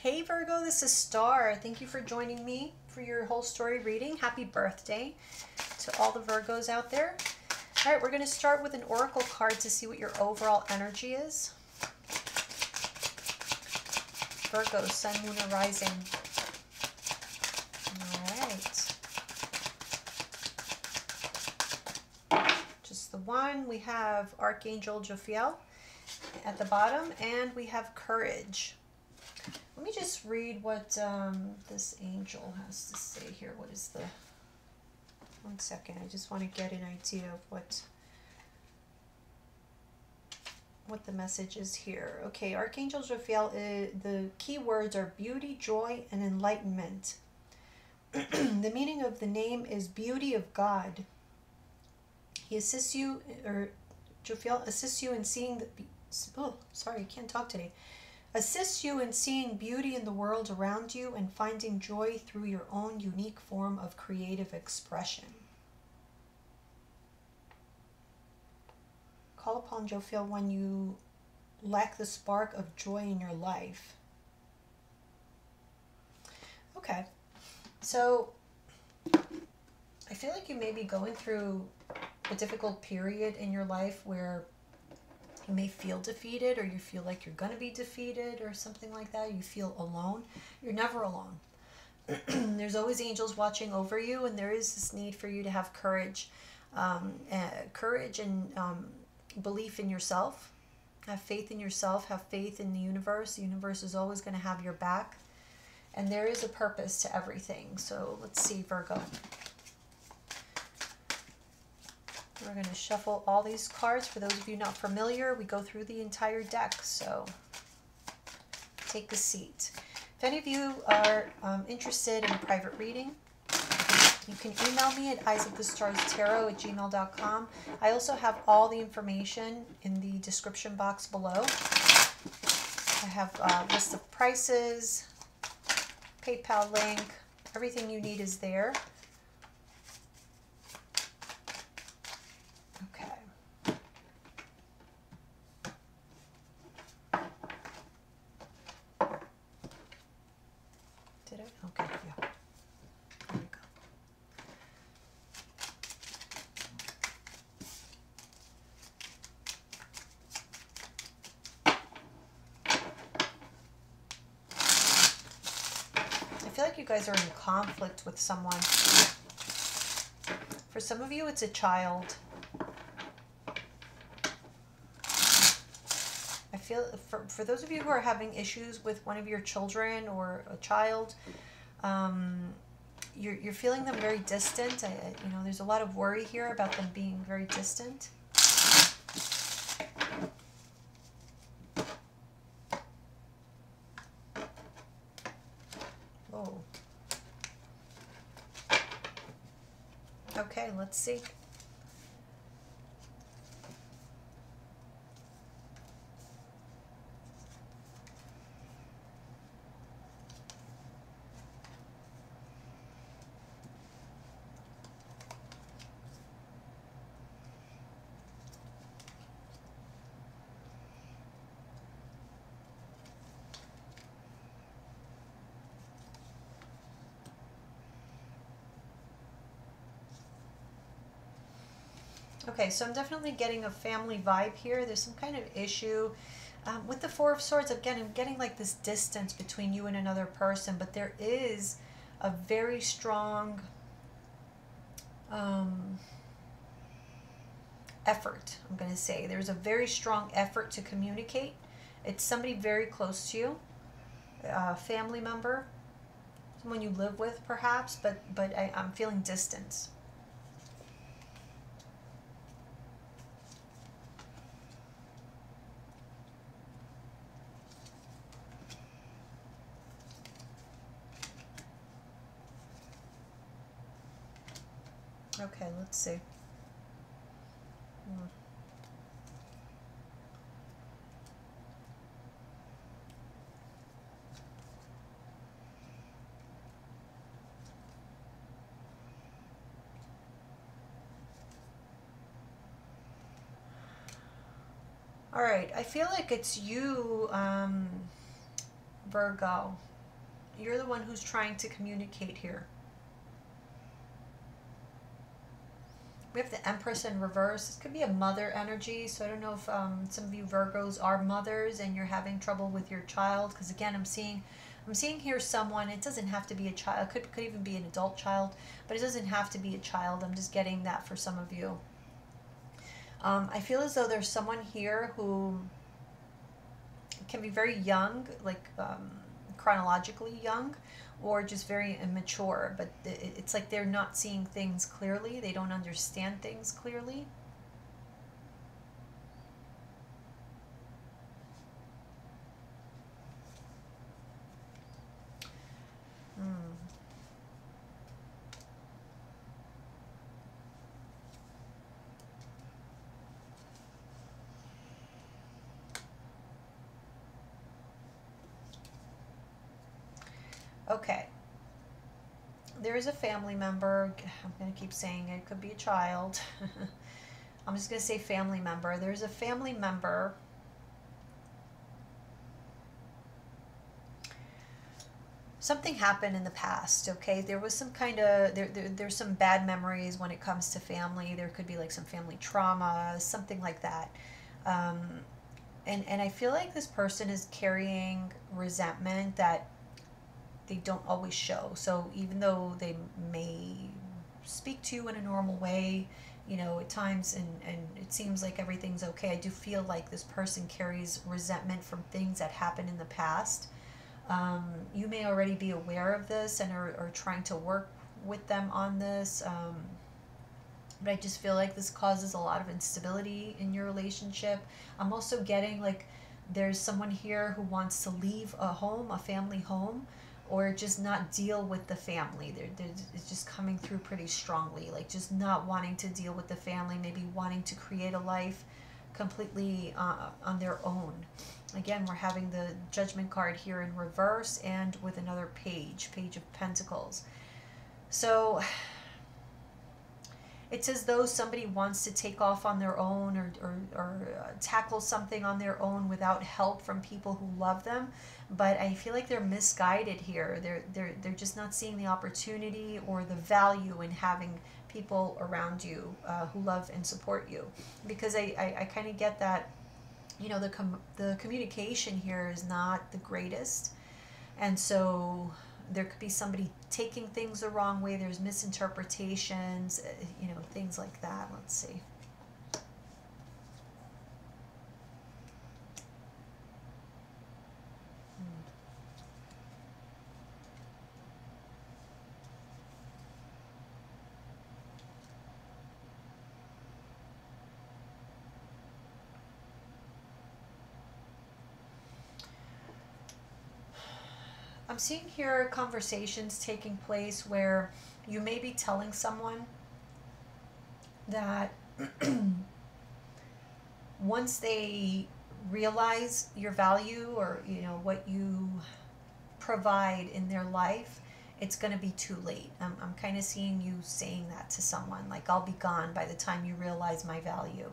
Hey Virgo, this is Star. Thank you for joining me for your whole story reading. Happy birthday to all the Virgos out there. All right, we're going to start with an oracle card to see what your overall energy is. Virgo, Sun, Moon, or Rising. All right. Just the one. We have Archangel Jophiel at the bottom, and we have Courage. Let me just read what this angel has to say here. What is the... One second. I just want to get an idea of what the message is here. Okay, Archangel Jophiel, the key words are beauty, joy, and enlightenment. The meaning of the name is beauty of God. He assists you, or Jophiel assists you in seeing the... Oh, sorry, I can't talk today. Assists you in seeing beauty in the world around you and finding joy through your own unique form of creative expression. Call upon Jophiel when you lack the spark of joy in your life. Okay, so I feel like you may be going through a difficult period in your life where you may feel defeated, or you feel like you're going to be defeated or something like that. You feel alone. You're never alone. There's always angels watching over you, and there is this need for you to have courage. Courage and belief in yourself. Have faith in yourself. Have faith in the universe. The universe is always going to have your back. And there is a purpose to everything. So let's see, Virgo. We're going to shuffle all these cards. For those of you not familiar, we go through the entire deck, so take a seat. If any of you are interested in a private reading, you can email me at eyesofthestarstarot@gmail.com. I also have all the information in the description box below. I have a list of prices, PayPal link, everything you need is there. I feel like you guys are in conflict with someone. For some of you, it's a child. I feel for those of you who are having issues with one of your children or a child, you're feeling them very distant. You know, there's a lot of worry here about them being very distant. Oh. Okay, let's see. Okay, so I'm definitely getting a family vibe here. There's some kind of issue. With the Four of Swords, again, I'm getting like this distance between you and another person, but there is a very strong effort, I'm going to say. There's a very strong effort to communicate. It's somebody very close to you, a family member, someone you live with perhaps, but I'm feeling distance. Okay, let's see. All right, I feel like it's you, Virgo. You're the one who's trying to communicate here. We have the Empress in reverse. This could be a mother energy. So I don't know if some of you Virgos are mothers and you're having trouble with your child. Because again, I'm seeing here someone. It doesn't have to be a child. Could even be an adult child, but it doesn't have to be a child. I'm just getting that for some of you. I feel as though there's someone here who can be very young, like chronologically young, or just very immature, but it's like they're not seeing things clearly. They don't understand things clearly. Okay. There is a family member. I'm going to keep saying it. Could be a child. I'm just going to say family member. There's a family member. Something happened in the past, okay? There was some kind of, there's some bad memories when it comes to family. There could be like some family trauma, something like that. And I feel like this person is carrying resentment that they don't always show. So even though they may speak to you in a normal way, you know, at times, and it seems like everything's okay, I do feel like this person carries resentment from things that happened in the past. You may already be aware of this and are trying to work with them on this. But I just feel like this causes a lot of instability in your relationship. I'm also getting like there's someone here who wants to leave a home, a family home, or just not deal with the family. It's just coming through pretty strongly, like just not wanting to deal with the family, maybe wanting to create a life completely on their own. Again, we're having the Judgment card here in reverse and with another Page of Pentacles. So it's as though somebody wants to take off on their own or tackle something on their own without help from people who love them. But I feel like they're misguided here. They're just not seeing the opportunity or the value in having people around you who love and support you. Because I kind of get that, you know, the communication here is not the greatest. And so there could be somebody taking things the wrong way. There's misinterpretations, you know, things like that. Let's see. I'm seeing here conversations taking place where you may be telling someone that once they realize your value or, you know, what you provide in their life, it's going to be too late. I'm kind of seeing you saying that to someone, like, I'll be gone by the time you realize my value.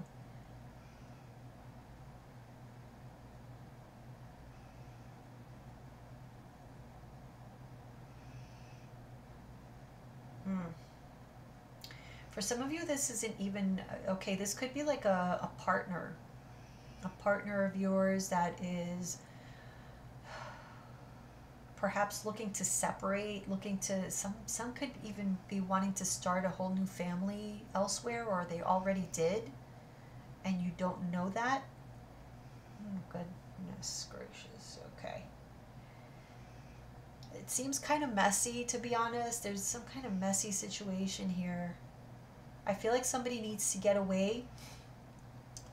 For some of you, this isn't even, okay, this could be like a partner of yours that is perhaps looking to separate, looking to, some could even be wanting to start a whole new family elsewhere, or they already did, and you don't know that. Oh, goodness gracious, okay. It seems kind of messy, to be honest. There's some kind of messy situation here. I feel like somebody needs to get away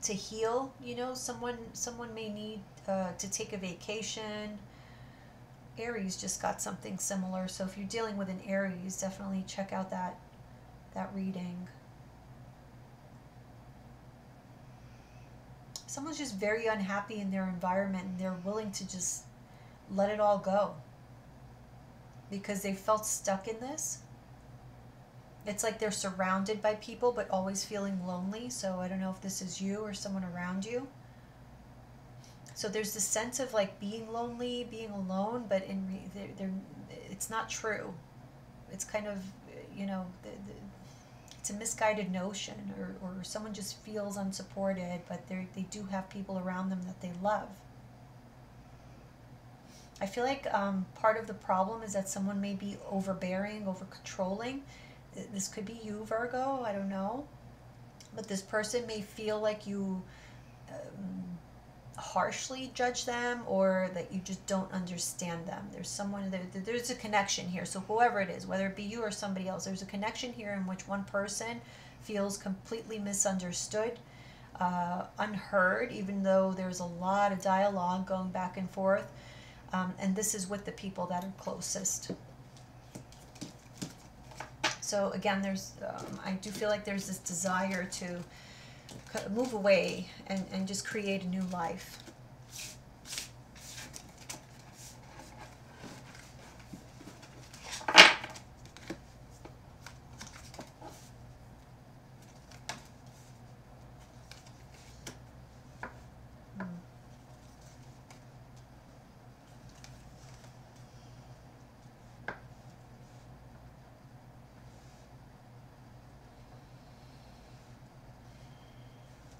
to heal. You know, someone may need to take a vacation. Aries just got something similar. So if you're dealing with an Aries, definitely check out that reading. Someone's just very unhappy in their environment and they're willing to just let it all go because they felt stuck in this. It's like they're surrounded by people but always feeling lonely. So I don't know if this is you or someone around you. So there's this sense of like being lonely, being alone, but it's not true. It's kind of, you know, it's a misguided notion, or someone just feels unsupported, but they do have people around them that they love. I feel like part of the problem is that someone may be overbearing, over controlling. This could be you, Virgo, I don't know. But this person may feel like you harshly judge them, or that you just don't understand them. There's someone, there's a connection here. So whoever it is, whether it be you or somebody else, there's a connection here in which one person feels completely misunderstood, unheard, even though there's a lot of dialogue going back and forth. And this is with the people that are closest. So again, I do feel like there's this desire to move away and just create a new life.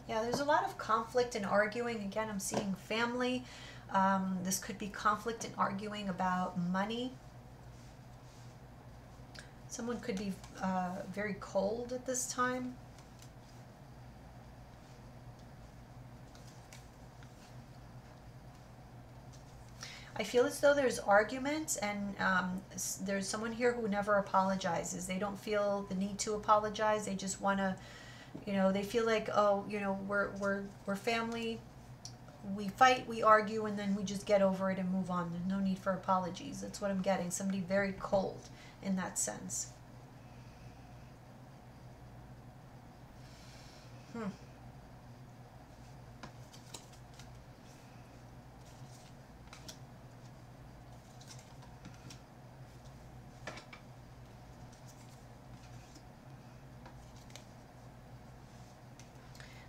Yeah, there's a lot of conflict and arguing. Again, I'm seeing family. This could be conflict and arguing about money. Someone could be very cold at this time. I feel as though there's arguments, and there's someone here who never apologizes. They don't feel the need to apologize. They just want to, you know, they feel like, oh, you know, we're family. We fight, we argue, and then we just get over it and move on. There's no need for apologies. That's what I'm getting. Somebody very cold in that sense.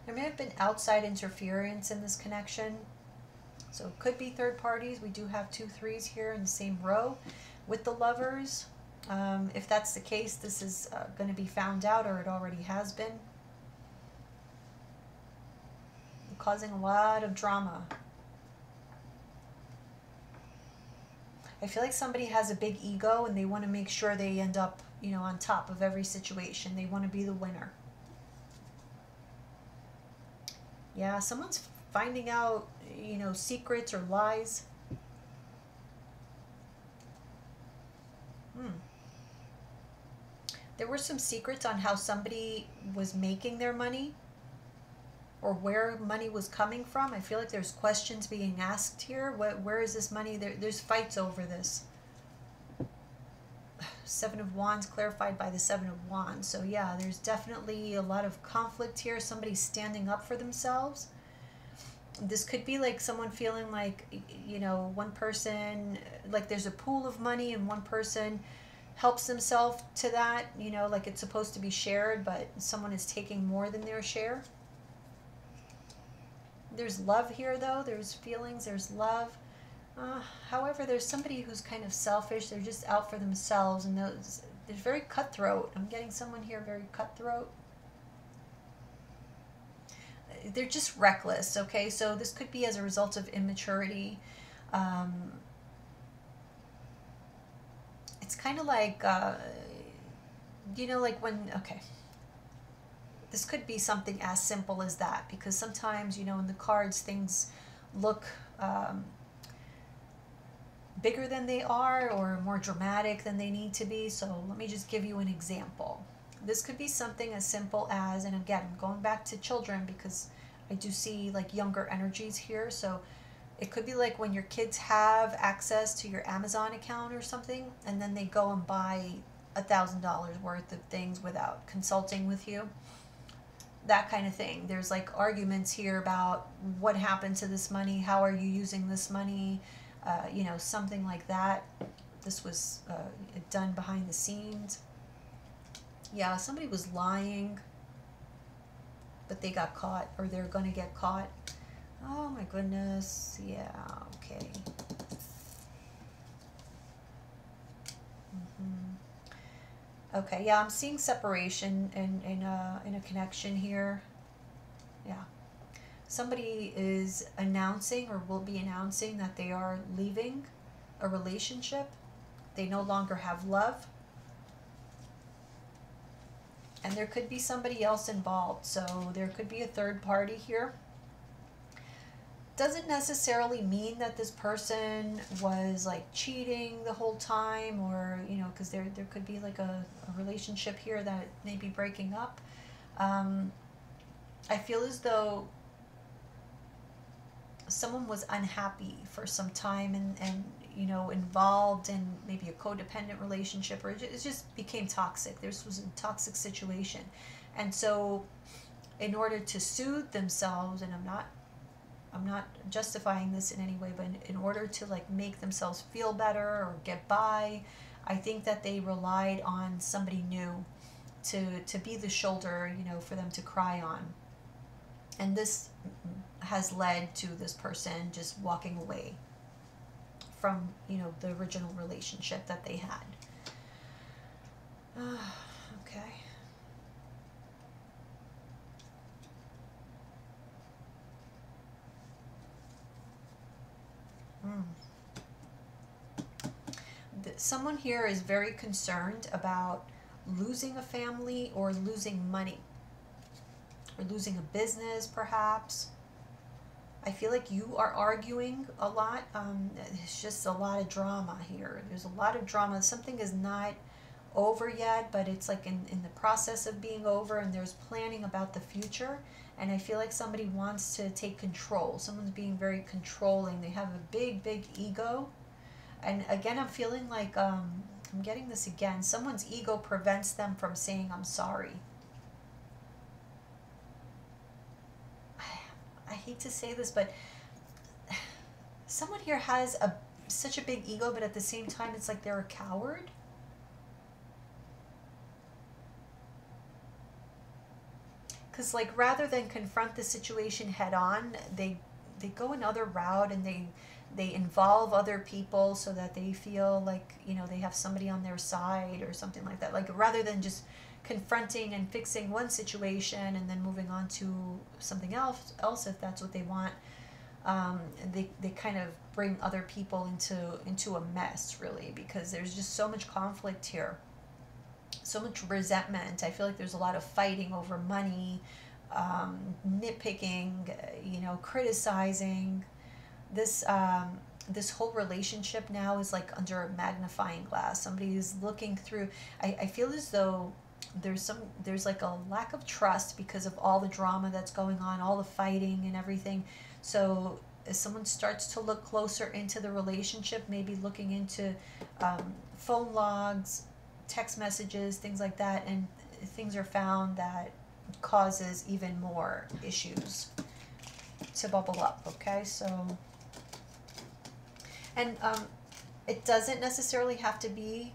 There may have been outside interference in this connection. So it could be third parties. We do have 2 3s here in the same row with the Lovers. If that's the case, this is going to be found out, or it already has been. Causing a lot of drama. I feel like somebody has a big ego and they want to make sure they end up, you know, on top of every situation. They want to be the winner. Yeah, someone's finding out, you know, secrets or lies. There were some secrets on how somebody was making their money, or where money was coming from. I feel like there's questions being asked here. Where is this money? There's fights over this. 7 of Wands clarified by the 7 of Wands. So yeah, there's definitely a lot of conflict here. Somebody's standing up for themselves. This could be like someone feeling like, you know, one person, like there's a pool of money and one person helps themselves to that, you know, like it's supposed to be shared, but someone is taking more than their share. There's love here, though. There's feelings. There's love. However, there's somebody who's kind of selfish. They're just out for themselves, and there's very cutthroat. I'm getting someone here very cutthroat. They're just reckless, okay? So this could be as a result of immaturity. It's kind of like, you know, like when, okay. This could be something as simple as that, because sometimes, you know, in the cards, things look bigger than they are, or more dramatic than they need to be. So let me just give you an example. This could be something as simple as, and again, I'm going back to children because I do see like younger energies here. So it could be like when your kids have access to your Amazon account or something, and then they go and buy $1,000 worth of things without consulting with you. That kind of thing. There's like arguments here about what happened to this money, how are you using this money, you know, something like that. This was done behind the scenes. Yeah, somebody was lying, but they got caught, or they're going to get caught. Oh my goodness. Yeah, okay. Okay, yeah, I'm seeing separation in a connection here. Yeah. Somebody is announcing or will be announcing that they are leaving a relationship. They no longer have love. And there could be somebody else involved. So there could be a third party here. Doesn't necessarily mean that this person was like cheating the whole time, or because there could be like a relationship here that may be breaking up. I feel as though someone was unhappy for some time, and involved in maybe a codependent relationship, or it just became toxic. This was a toxic situation, and so in order to soothe themselves, and I'm not justifying this in any way, but in order to like make themselves feel better or get by, I think that they relied on somebody new to be the shoulder, for them to cry on. And this has led to this person just walking away from, the original relationship that they had. Okay. Someone here is very concerned about losing a family or losing money or losing a business, perhaps. I feel like you are arguing a lot. It's just a lot of drama here. There's a lot of drama. Something is not over yet, but it's like in the process of being over, and there's planning about the future. And I feel like somebody wants to take control. Someone's being very controlling. They have a big, big ego. And again, I'm feeling like, I'm getting this again. Someone's ego prevents them from saying, I'm sorry. I hate to say this, but someone here has such a big ego, but at the same time, it's like they're a coward. Because like rather than confront the situation head on, they go another route, and they involve other people so that they feel like they have somebody on their side or something like that. Like rather than just confronting and fixing one situation and then moving on to something else if that's what they want, they kind of bring other people into a mess, really, because there's just so much conflict here, so much resentment. I feel like there's a lot of fighting over money, nitpicking, criticizing. This whole relationship now is like under a magnifying glass. Somebody is looking through. I feel as though there's like a lack of trust because of all the drama that's going on, all the fighting and everything. So as someone starts to look closer into the relationship, maybe looking into phone logs, text messages, things like that, and things are found that causes even more issues to bubble up. Okay, so and it doesn't necessarily have to be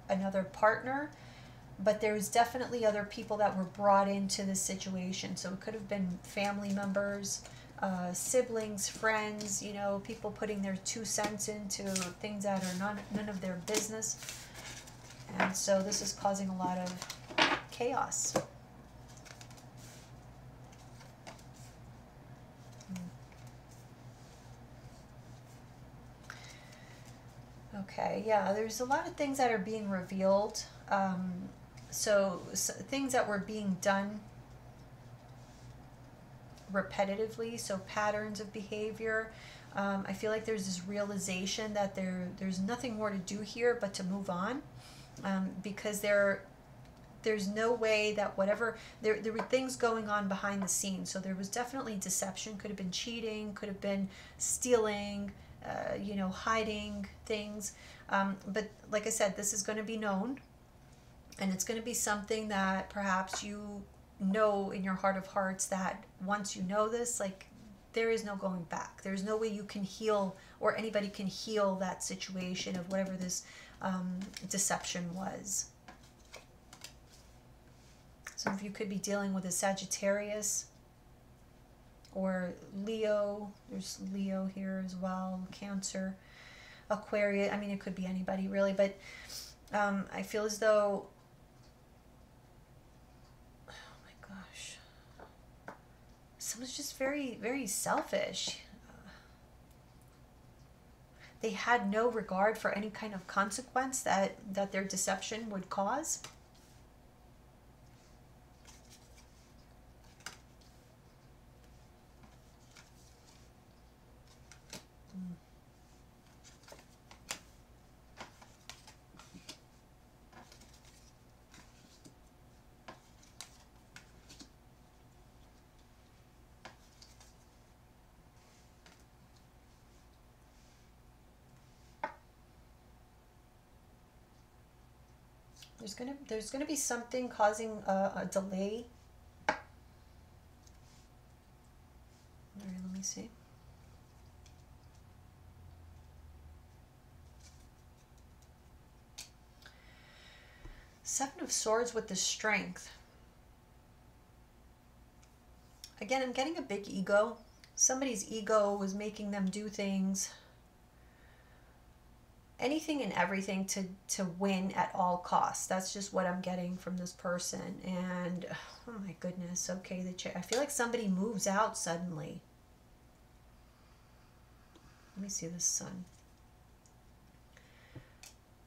another partner, but there's definitely other people that were brought into this situation. So it could have been family members, siblings, friends, people putting their 2 cents into things that are none of their business. And so this is causing a lot of chaos. Okay, yeah, there's a lot of things that are being revealed. So things that were being done repetitively, so patterns of behavior. I feel like there's this realization that there's nothing more to do here but to move on, because there's no way that whatever, there were things going on behind the scenes. So there was definitely deception, could have been cheating, could have been stealing, hiding things. But like I said, this is going to be known, and it's going to be something that perhaps you know in your heart of hearts that once you know this, like, there is no going back. There's no way you can heal, or anybody can heal that situation of whatever this deception was. Some of you could be dealing with a Sagittarius. or Leo. There's Leo here as well, Cancer, Aquarius. I mean, it could be anybody really, but I feel as though, oh my gosh, someone's just very, very selfish. They had no regard for any kind of consequence that their deception would cause. There's gonna be something causing a delay. All right, let me see. Seven of Swords with the Strength. Again, I'm getting a big ego. Somebody's ego was making them do things, anything and everything to win at all costs. That's just what I'm getting from this person. And oh my goodness, okay, I feel like somebody moves out suddenly. Let me see this Sun.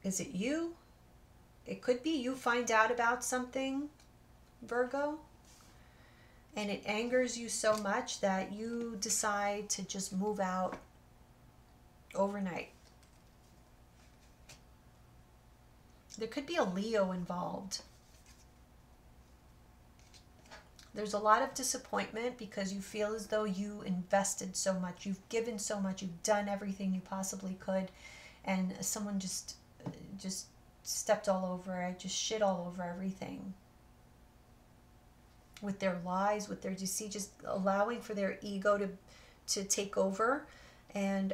Is it you? It could be you find out about something, Virgo, and it angers you so much that you decide to just move out overnight. There could be a Leo involved. There's a lot of disappointment because you feel as though you invested so much, you've given so much, you've done everything you possibly could, and someone just stepped all over it, just shit all over everything. With their lies, with their deceit, just allowing for their ego to take over and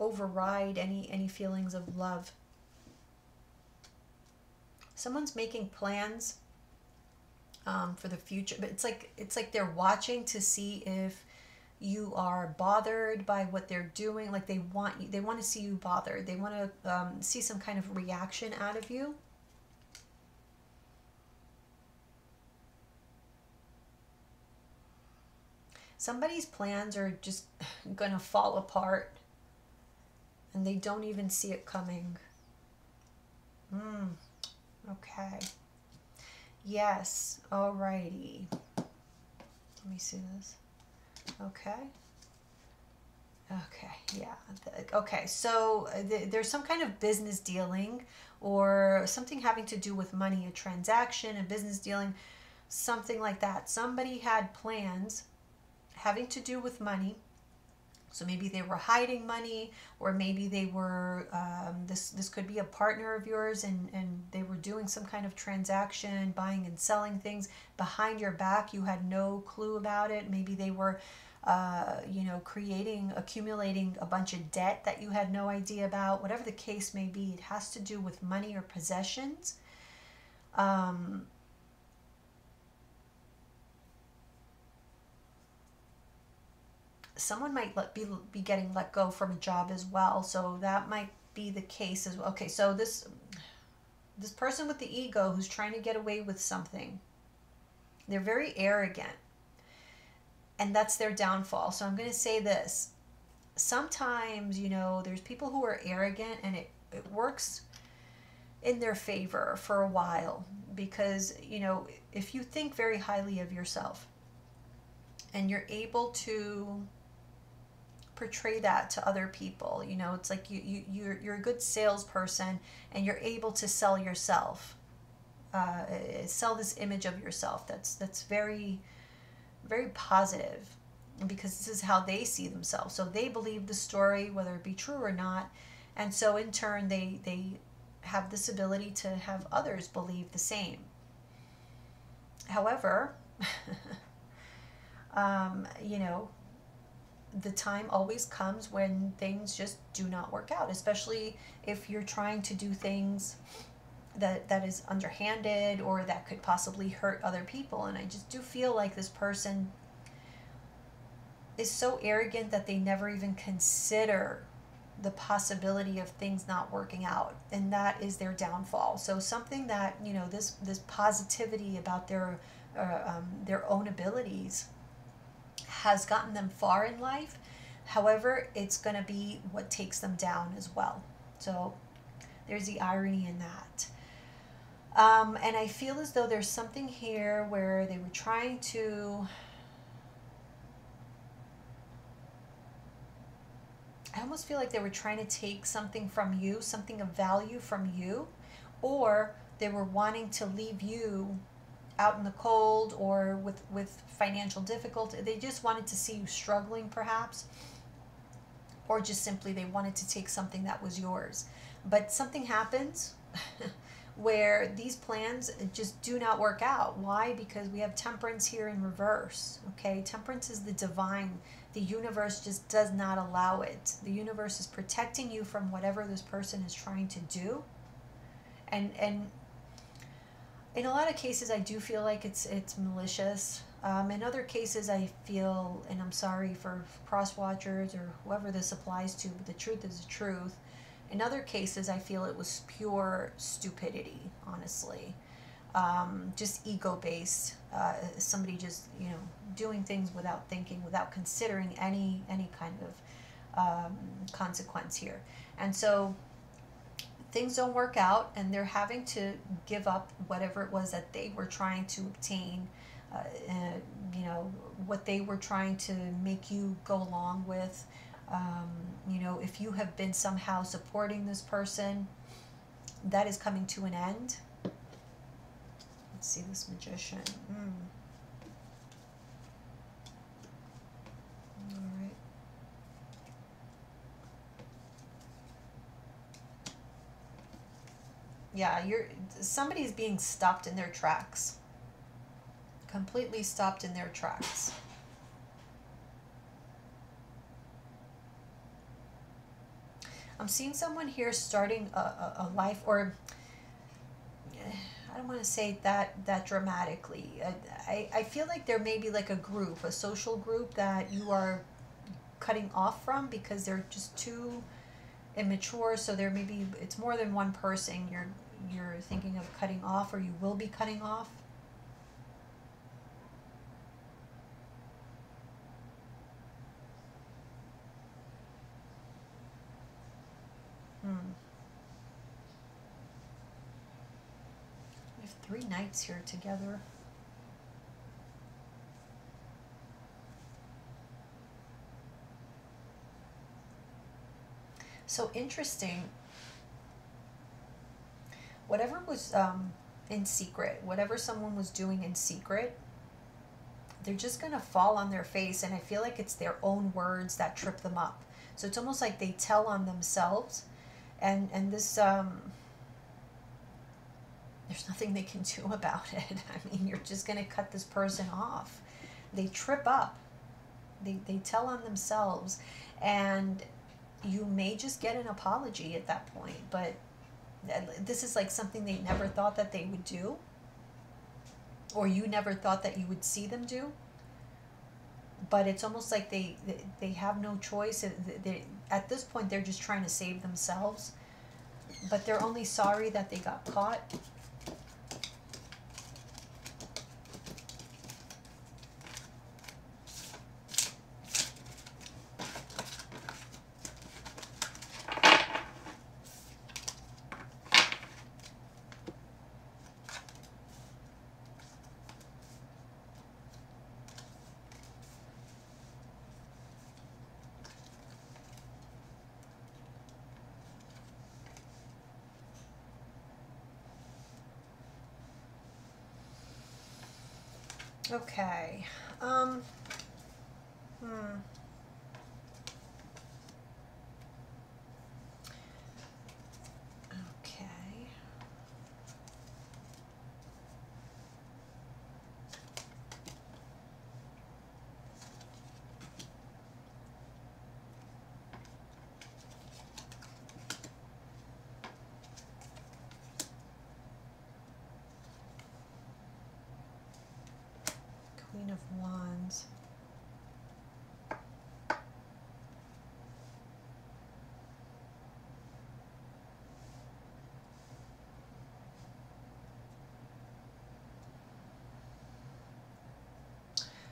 override any feelings of love. Someone's making plans for the future, but it's like they're watching to see if you are bothered by what they're doing. Like they want to see you bothered. They want to see some kind of reaction out of you. Somebody's plans are just gonna fall apart and they don't even see it coming. Okay. Yes. Alrighty. Let me see this. Okay. Okay. Yeah. Okay. So there's some kind of business dealing or something having to do with money, a transaction, a business dealing, something like that. Somebody had plans having to do with money. So maybe they were hiding money, or maybe they were, this could be a partner of yours, and they were doing some kind of transaction, buying and selling things behind your back. You had no clue about it. Maybe they were, accumulating a bunch of debt that you had no idea about. Whatever the case may be, it has to do with money or possessions. Someone might be getting let go from a job as well, so that might be the case as well. Okay, so this person with the ego who's trying to get away with something, they're very arrogant, and that's their downfall. So I'm going to say this. Sometimes, there's people who are arrogant, and it works in their favor for a while, because, if you think very highly of yourself and you're able to portray that to other people, it's like you're a good salesperson and you're able to sell yourself, sell this image of yourself that's very, very positive, because this is how they see themselves. So they believe the story, whether it be true or not, and so in turn they have this ability to have others believe the same. However, the time always comes when things just do not work out, especially if you're trying to do things that is underhanded or that could possibly hurt other people. And I just do feel like this person is so arrogant that they never even consider the possibility of things not working out, and that is their downfall. So something that, you know, this positivity about their own abilities has gotten them far in life. However, it's going to be what takes them down as well. So there's the irony in that. And I feel as though there's something here where they were trying to, I almost feel like they were trying to take something from you, something of value from you, or they were wanting to leave you out in the cold or with financial difficulty. They just wanted to see you struggling, perhaps, or just simply they wanted to take something that was yours. But something happens where these plans just do not work out. Why? Because we have Temperance here in reverse. Okay, Temperance is the divine. The universe just does not allow it. The universe is protecting you from whatever this person is trying to do. And in a lot of cases, I do feel like it's malicious. In other cases, I feel, and I'm sorry for cross watchers or whoever this applies to, but the truth is the truth. In other cases, I feel it was pure stupidity, honestly. Just ego-based. Somebody just, you know, doing things without thinking, without considering any kind of consequence here. And so things don't work out, and they're having to give up whatever it was that they were trying to obtain, you know, what they were trying to make you go along with. You know, if you have been somehow supporting this person, that is coming to an end. Let's see this Magician. All right. Yeah, somebody's being stopped in their tracks. Completely stopped in their tracks. I'm seeing someone here starting a life, or I don't want to say that dramatically. I feel like there may be like a group, a social group that you are cutting off from because they're just too immature. So there may be, it's more than one person you're thinking of cutting off, or you will be cutting off. We have 3 knights here together. So interesting. Whatever was in secret, whatever someone was doing in secret, they're just going to fall on their face. And I feel like it's their own words that trip them up. So it's almost like they tell on themselves. And this, there's nothing they can do about it. I mean, you're just going to cut this person off. They trip up. They tell on themselves. And you may just get an apology at that point. But this is like something they never thought that they would do. Or you never thought that you would see them do. But it's almost like they have no choice. At this point, they're just trying to save themselves. But they're only sorry that they got caught. Okay. Okay. Queen of Wands.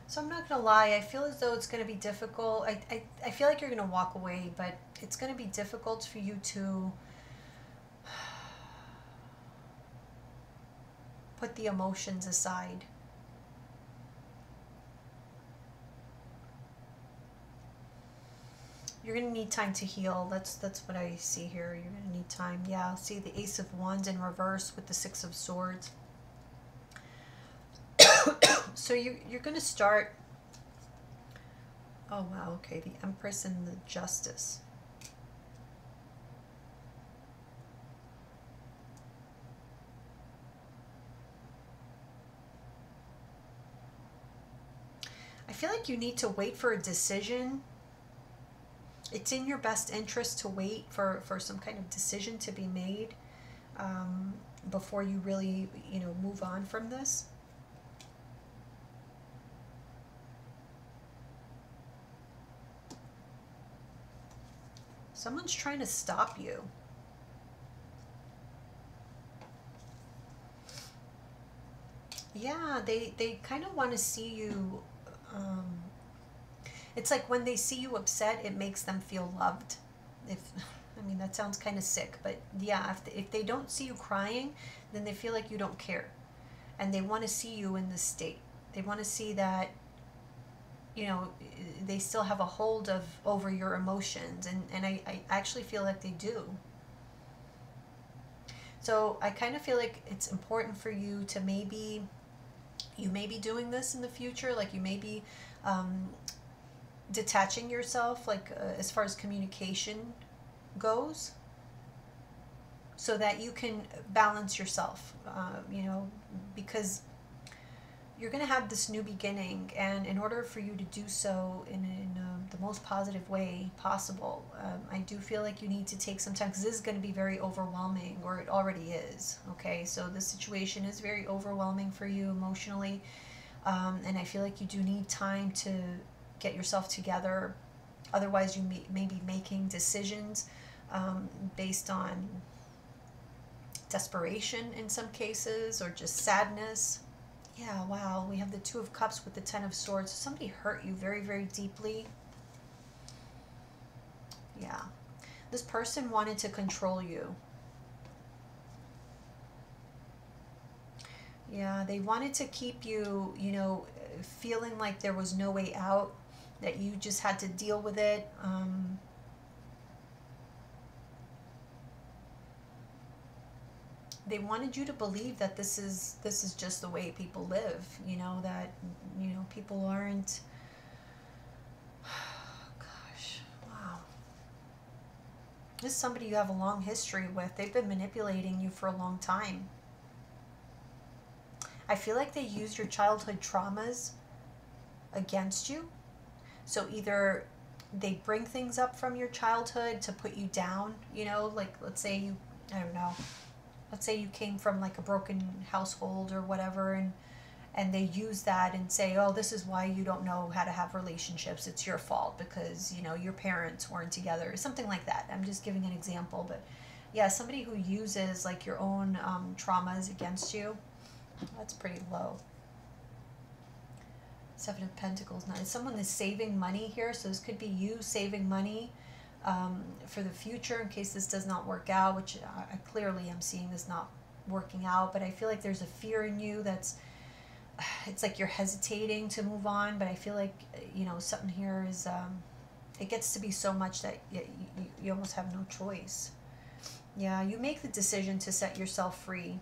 So I'm not gonna lie, I feel as though it's gonna be difficult. I feel like you're gonna walk away, but it's gonna be difficult for you to put the emotions aside. You're gonna need time to heal. That's what I see here. You're gonna need time. Yeah, see the Ace of Wands in reverse with the Six of Swords. So you're gonna start. Oh wow, okay, the Empress and the Justice. I feel like you need to wait for a decision. It's in your best interest to wait for some kind of decision to be made before you really, move on from this. Someone's trying to stop you. Yeah, they kind of want to see you. Um, it's like when they see you upset, it makes them feel loved. If I mean, that sounds kind of sick, but yeah, if they don't see you crying, then they feel like you don't care, and they want to see you in this state. They want to see that they still have a hold of over your emotions, and I actually feel like they do. So I kind of feel like it's important for you to you may be doing this in the future, like you may be detaching yourself, like as far as communication goes, so that you can balance yourself, because you're going to have this new beginning, and in order for you to do so in the most positive way possible, I do feel like you need to take some time, because this is going to be very overwhelming, or it already is. Okay, so this situation is very overwhelming for you emotionally, and I feel like you do need time to get yourself together. Otherwise, you may be making decisions based on desperation in some cases, or just sadness. Yeah, wow, we have the Two of Cups with the Ten of Swords. Somebody hurt you very, very deeply. Yeah. This person wanted to control you. Yeah, they wanted to keep you, feeling like there was no way out, that you just had to deal with it. They wanted you to believe that this is just the way people live, that people aren't. Gosh, wow. This is somebody you have a long history with. They've been manipulating you for a long time. I feel like they used your childhood traumas against you. So either they bring things up from your childhood to put you down, like let's say I don't know, let's say you came from like a broken household or whatever, and they use that and say, oh, this is why you don't know how to have relationships. It's your fault because, your parents weren't together, something like that. I'm just giving an example, but yeah, somebody who uses like your own traumas against you, that's pretty low. Seven of Pentacles. Now, someone is saving money here, so this could be you saving money for the future in case this does not work out, which I clearly am seeing this not working out, but I feel like there's a fear in you it's like you're hesitating to move on, but I feel like, something here is, it gets to be so much that you almost have no choice. Yeah, you make the decision to set yourself free.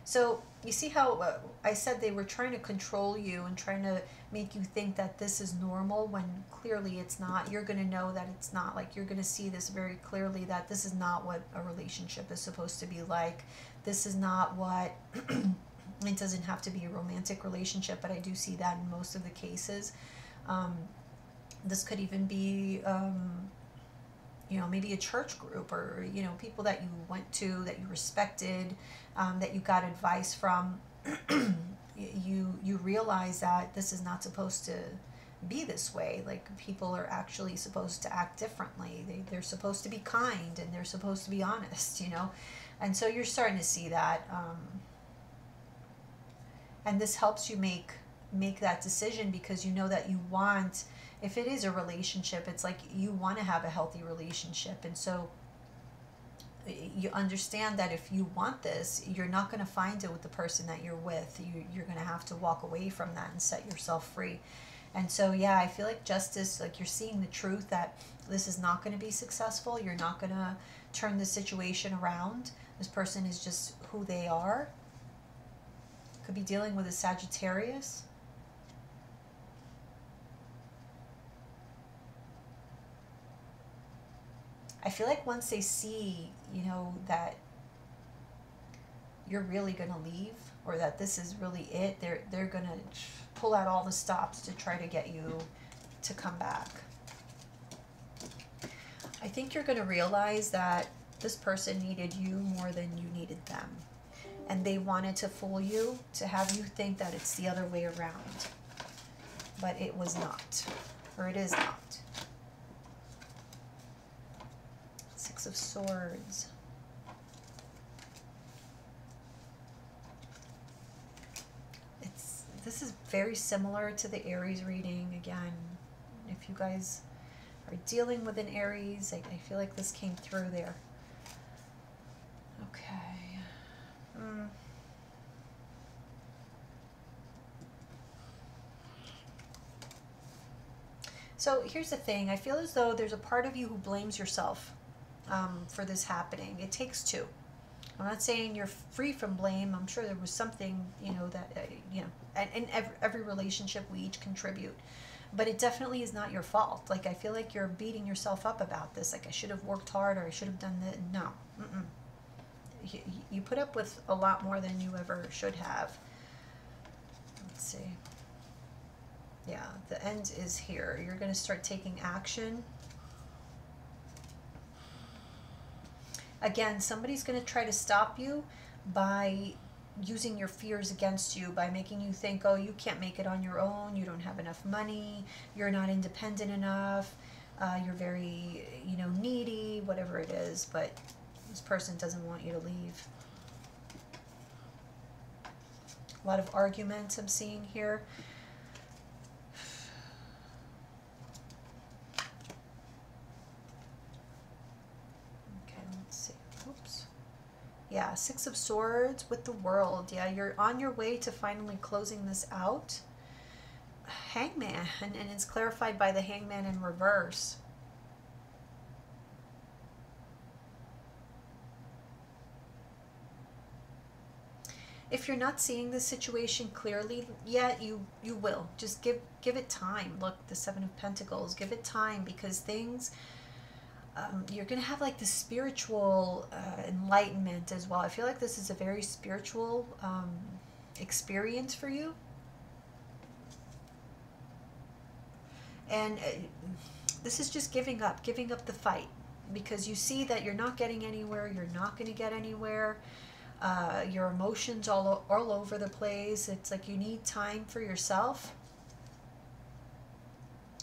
So you see how I said they were trying to control you and trying to make you think that this is normal when clearly it's not. You're going to know that it's not. Like, you're going to see this very clearly, that this is not what a relationship is supposed to be like. This is not what it doesn't have to be a romantic relationship, but I do see that in most of the cases. This could even be maybe a church group, or people that you went to, that you respected, that you got advice from. You realize that this is not supposed to be this way. Like, people are actually supposed to act differently. They're supposed to be kind, and they're supposed to be honest, and so you're starting to see that. And this helps you make that decision because you know that you want, if it is a relationship, it's like you want to have a healthy relationship. And so you understand that if you want this, you're not going to find it with the person that you're with. You're going to have to walk away from that and set yourself free. And so, yeah, I feel like justice, like you're seeing the truth that this is not going to be successful. You're not going to turn the situation around. This person is just who they are. Could be dealing with a Sagittarius. I feel like once they see, you know, that you're really going to leave, or that this is really it, they're going to pull out all the stops to try to get you to come back. I think you're going to realize that this person needed you more than you needed them. And they wanted to fool you, to have you think that it's the other way around. But it was not, or it is not. Six of Swords. This is very similar to the Aries reading. Again, if you guys are dealing with an Aries, I feel like this came through there. Okay. So here's the thing. I feel as though there's a part of you who blames yourself for this happening. It takes two. I'm not saying you're free from blame. I'm sure there was something, you know, that, you know, and in every relationship we each contribute. But it definitely is not your fault. Like, I feel like you're beating yourself up about this. Like, I should have worked harder. I should have done that. No. You put up with a lot more than you ever should have. Let's see. Yeah, the end is here. You're going to start taking action. Again, somebody's going to try to stop you by using your fears against you, by making you think, oh, you can't make it on your own, you don't have enough money, you're not independent enough, you're very, you know, needy, whatever it is, but this person doesn't want you to leave. A lot of arguments I'm seeing here. Yeah, Six of Swords with the World. Yeah, you're on your way to finally closing this out. Hangman, and it's clarified by the Hangman in reverse. If you're not seeing the situation clearly yet, you will. Just give it time. Look, the Seven of Pentacles. Give it time, because things... you're going to have like the spiritual enlightenment as well. I feel like this is a very spiritual experience for you. And this is just giving up the fight, because you see that you're not getting anywhere. You're not going to get anywhere. Your emotions all over the place. It's like you need time for yourself.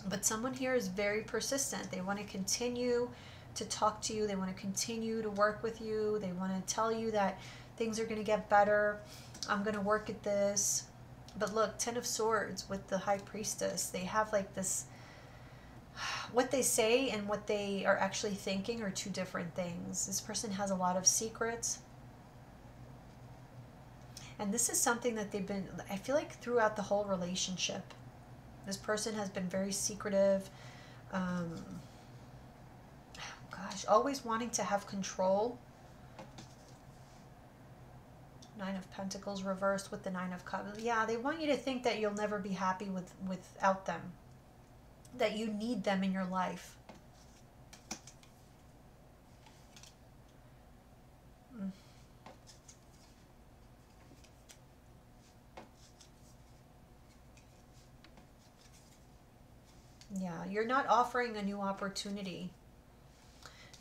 But someone here is very persistent. They want to continue to talk to you. They want to continue to work with you. They want to tell you that things are going to get better. I'm going to work at this. But look, Ten of Swords with the High Priestess. They have like this... What they say and what they are actually thinking are two different things. This person has a lot of secrets. And this is something that they've been... I feel like throughout the whole relationship, this person has been very secretive, gosh, always wanting to have control. Nine of Pentacles reversed with the Nine of Cups. Yeah, they want you to think that you'll never be happy without them, that you need them in your life. Yeah, you're not offering a new opportunity.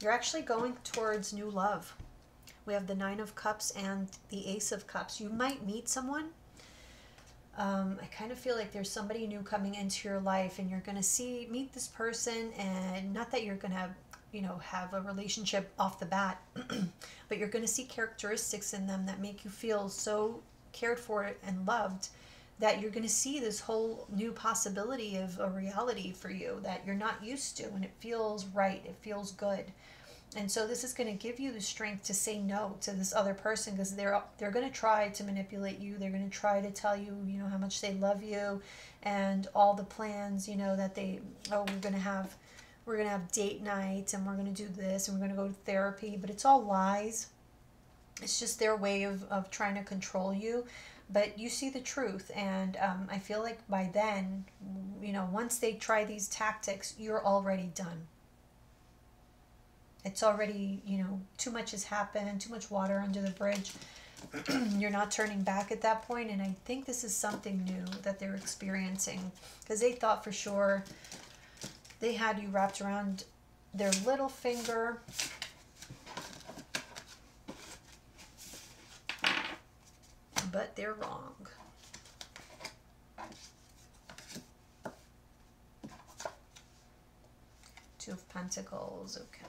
You're actually going towards new love. We have the Nine of Cups and the Ace of Cups. You might meet someone. I kind of feel like there's somebody new coming into your life, and you're going to meet this person, and not that you're going to, you know, have a relationship off the bat, but you're going to see characteristics in them that make you feel so cared for and loved, that you're going to see this whole new possibility of a reality for you that you're not used to, and it feels right, it feels good. And so this is going to give you the strength to say no to this other person, because they're going to try to manipulate you. They're going to try to tell you, you know, how much they love you and all the plans, you know, that they, oh, we're going to have date nights and we're going to do this and we're going to go to therapy, but it's all lies. It's just their way of trying to control you. But you see the truth, and I feel like by then, you know, once they try these tactics, you're already done. It's already, you know, too much has happened, too much water under the bridge. You're not turning back at that point, and I think this is something new that they're experiencing, because they thought for sure they had you wrapped around their little finger. But they're wrong. Two of Pentacles, okay.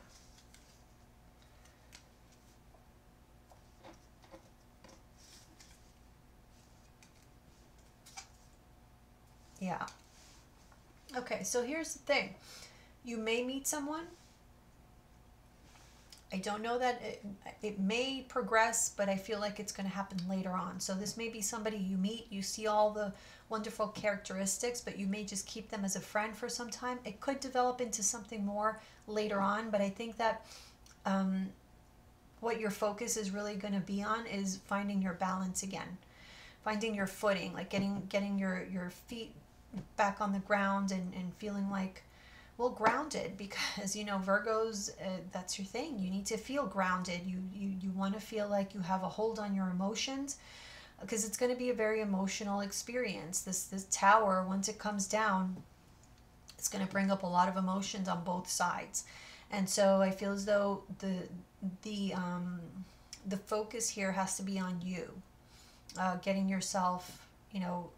Yeah. Okay, so here's the thing. You may meet someone. I don't know that it may progress, but I feel like it's going to happen later on. So this may be somebody you meet, you see all the wonderful characteristics, but you may just keep them as a friend for some time. It could develop into something more later on, but I think that what your focus is really going to be on is finding your balance again, finding your footing, like getting your feet back on the ground and feeling like, well, grounded, because, you know, Virgos, that's your thing. You need to feel grounded. You want to feel like you have a hold on your emotions, because it's going to be a very emotional experience. This tower, once it comes down, it's going to bring up a lot of emotions on both sides. And so I feel as though the focus here has to be on you, getting yourself, you know,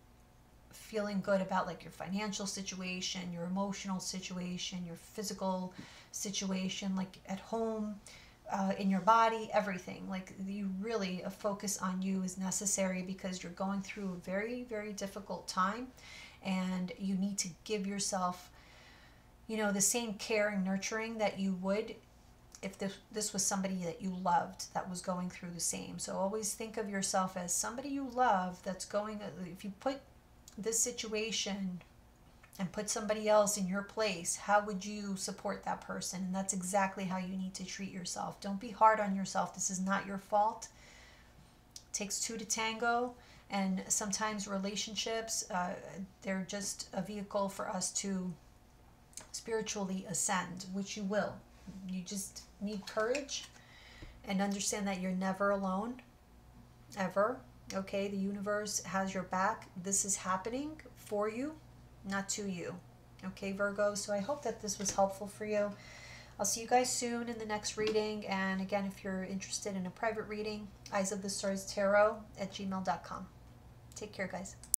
feeling good about like your financial situation, your emotional situation, your physical situation, like at home, in your body, everything. Like you really, a focus on you is necessary, because you're going through a very, very difficult time, and you need to give yourself, you know, the same care and nurturing that you would if this was somebody that you loved that was going through the same. So always think of yourself as somebody you love that's going, if you put this situation and put somebody else in your place, how would you support that person? And that's exactly how you need to treat yourself. Don't be hard on yourself. This is not your fault. It takes two to tango, and sometimes relationships, they're just a vehicle for us to spiritually ascend, which you will. You just need courage and understand that you're never alone, ever. Okay, the universe has your back. This is happening for you, not to you. Okay, Virgo, so I hope that this was helpful for you. I'll see you guys soon in the next reading. And again, if you're interested in a private reading, eyesofthestarstarot@gmail.com. Take care, guys.